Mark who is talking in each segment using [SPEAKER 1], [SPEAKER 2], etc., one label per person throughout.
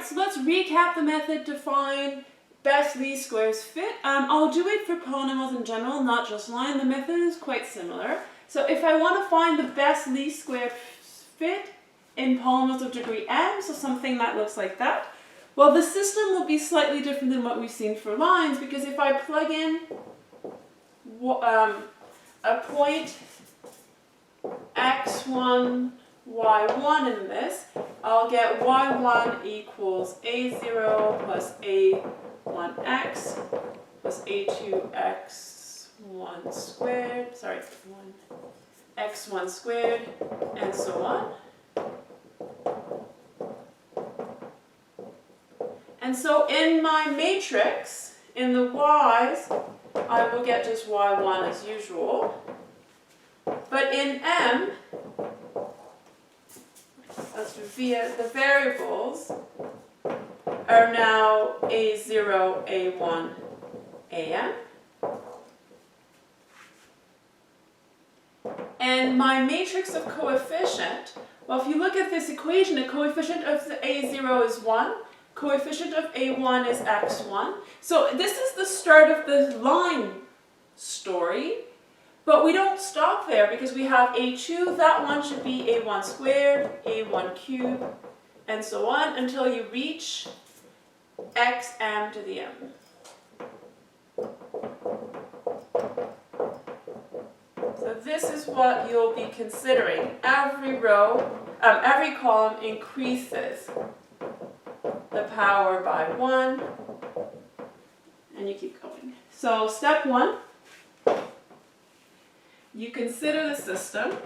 [SPEAKER 1] Alright, so let's recap the method to find best least squares fit. I'll do it for polynomials in general, not just line. The method is quite similar. So if I want to find the best least square fit in polynomials of degree m, so something that looks like that, well, the system will be slightly different than what we've seen for lines, because if I plug in a point x1, y1 in this, I'll get y1 equals a0 plus a1x plus a2x1 squared, x1 squared, and so on. And so in my matrix, in the y's, I will get just y1 as usual. But in m, the variables are now a0, a1, am. And my matrix of coefficient, well, if you look at this equation, the coefficient of the a0 is 1, coefficient of a1 is x1. So this is the start of the line story, but we don't stop there because we have a2, that one should be a1 squared, a1 cubed, and so on until you reach xm to the m. So this is what you'll be considering. Every column increases the power by 1, and you keep going. So step 1, you consider the system.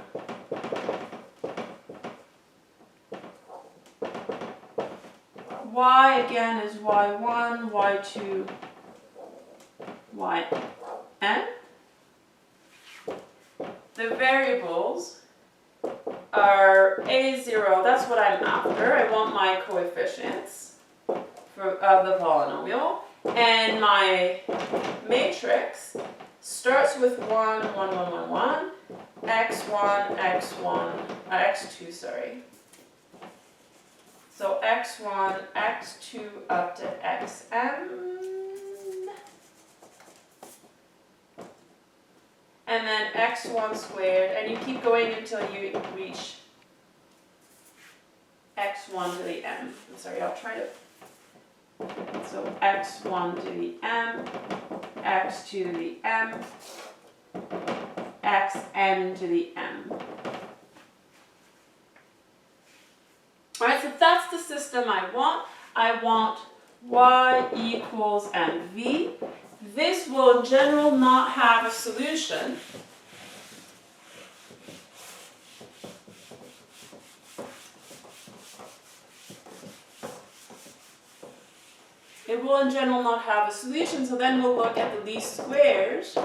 [SPEAKER 1] Y again is y1, y2, yn. The variables are a0, that's what I'm after. I want my coefficients of the polynomial. And my matrix starts with 1, 1, 1, 1, 1, x1, x2, sorry. So x1, x2 up to xm. And then x1 squared, and you keep going until you reach x1 to the m. I'm sorry, I'll try to. So x1 to the m, x2 to the m, xn to the m. Alright, so that's the system I want. I want y equals mv. This will in general not have a solution. It will in general not have a solution, so then we'll look at the least squares.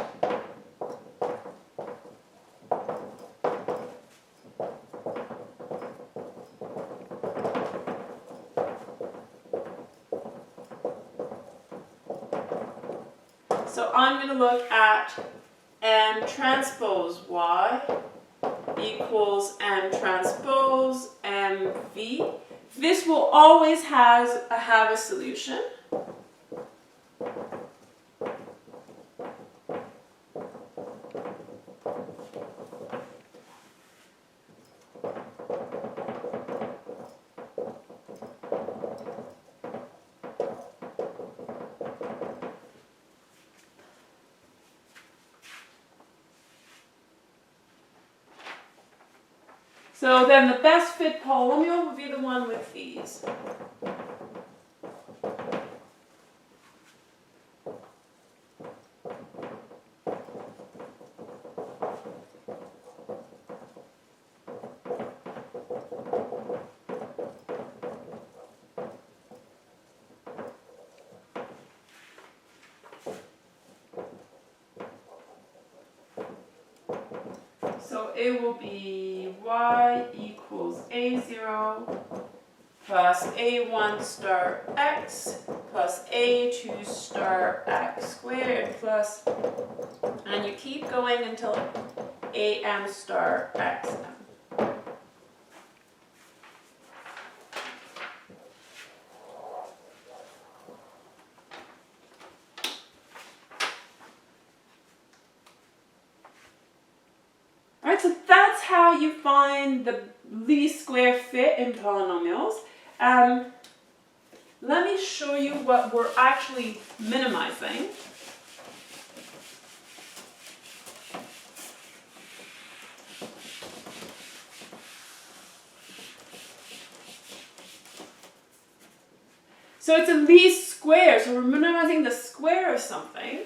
[SPEAKER 1] So I'm going to look at m transpose y equals m transpose mv. This will always have a solution. So then the best fit polynomial would be the one with these. So it will be y equals a0 plus a1 star x plus a2 star x squared plus, and you keep going until am star xm. you find the least square fit in polynomials. Let me show you what we're actually minimizing. So it's a least square, so we're minimizing the square of something.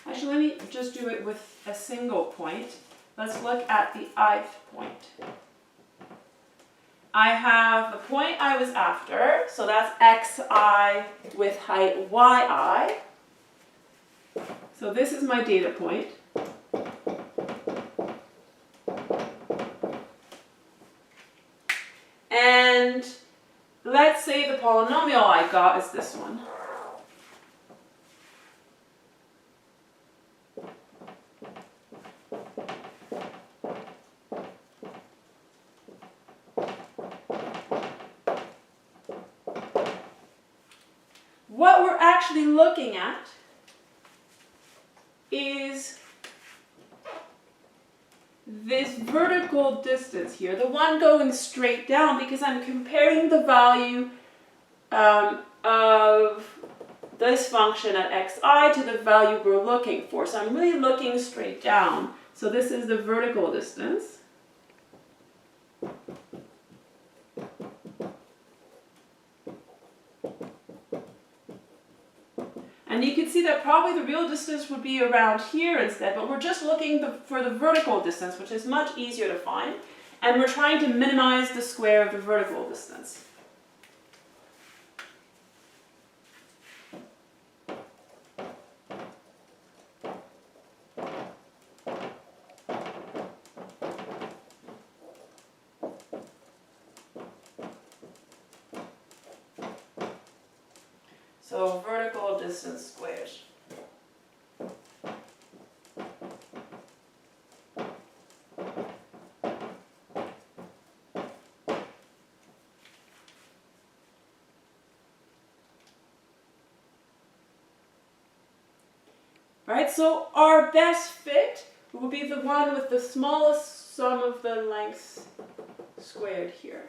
[SPEAKER 1] Actually, let me just do it with a single point. Let's look at the ith point. I have the point I was after, so that's xi with height yi. So this is my data point. And let's say the polynomial I got is this one. What we're actually looking at is this vertical distance here, the one going straight down, because I'm comparing the value of this function at xi to the value we're looking for. So I'm really looking straight down. So this is the vertical distance. And you can see that probably the real distance would be around here instead, but we're just looking for the vertical distance, which is much easier to find. And we're trying to minimize the square of the vertical distance. So vertical distance squares. Right, so our best fit will be the one with the smallest sum of the lengths squared here.